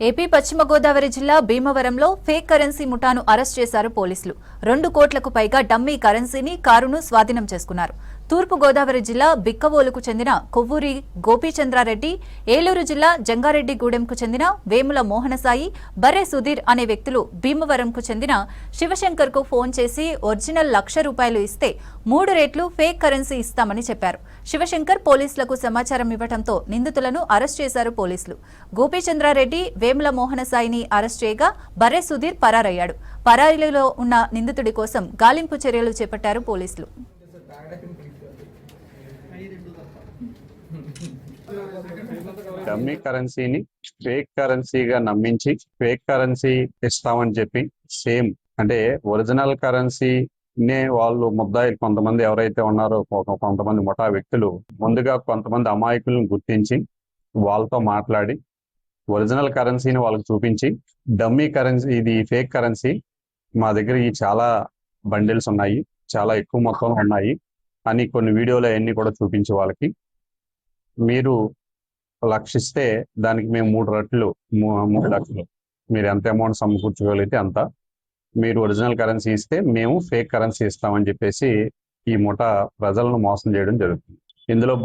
AP పశ్చిమ గోదావరి జిల్లా భీమవరంలో ఫేక్ కరెన్సీ ముఠాను అరెస్ట్ చేశారు పోలీసులు. 2 కోట్లకు పైగా డమ్మీ కరెన్సీని కారును స్వాధీనం చేసుకున్నారు. తూర్పు గోదావరి జిల్లా బిక్కవోలుకు చెందిన కొవ్వూరి గోపీచంద్రారెడ్డి, ఏలూరు జిల్లా జంగారెడ్డిగూడెంకు చెందిన వేముల మోహనసాయి, బర్రె సుధీర్ అనే వ్యక్తులు భీమవరంకు చెందిన శివశంకర్కు ఫోన్ చేసి ఒరిజినల్ ₹1,00,000 ఇస్తే 3 రెట్లు ఫేక్ కరెన్సీ ఇస్తామని చెప్పారు. శివశంకర్ పోలీసులకు సమాచారం ఇవ్వడంతో నిందితులను అరెస్ట్ చేశారు పోలీసులు. గోపీచంద్రారెడ్డి, వేముల మోహనసాయిని అరెస్ట్ చేయగా బర్రె సుధీర్ పరారయ్యాడు. పరారీలో ఉన్న నిందితుడి కోసం గాలింపు చర్యలు చేపట్టారు పోలీసులు. డమ్మీ కరెన్సీని ఫేక్ కరెన్సీగా నమ్మించి ఫేక్ కరెన్సీ ఇస్తామని చెప్పి సేమ్ అంటే ఒరిజినల్ కరెన్సీనే వాళ్ళు ముద్దాయిలు కొంతమంది ఎవరైతే ఉన్నారో కొంతమంది ముఠా వ్యక్తులు ముందుగా కొంతమంది అమాయకులను గుర్తించి వాళ్ళతో మాట్లాడి ఒరిజినల్ కరెన్సీని వాళ్ళకి చూపించి డమ్మీ కరెన్సీ ఇది ఫేక్ కరెన్సీ మా దగ్గర ఈ చాలా బండిల్స్ ఉన్నాయి, చాలా ఎక్కువ మొత్తంలో ఉన్నాయి అని కొన్ని వీడియోలు అవన్నీ కూడా చూపించి వాళ్ళకి మీరు లక్షిస్తే దానికి మేము 3 రెట్లు 3 లక్షలు మీరు ఎంత అమౌంట్ సమకూర్చగలిగితే అంత, మీరు ఒరిజినల్ కరెన్సీ ఇస్తే మేము ఫేక్ కరెన్సీ ఇస్తామని చెప్పేసి ఈ ముఠా ప్రజలను మోసం చేయడం జరుగుతుంది. ఇందులో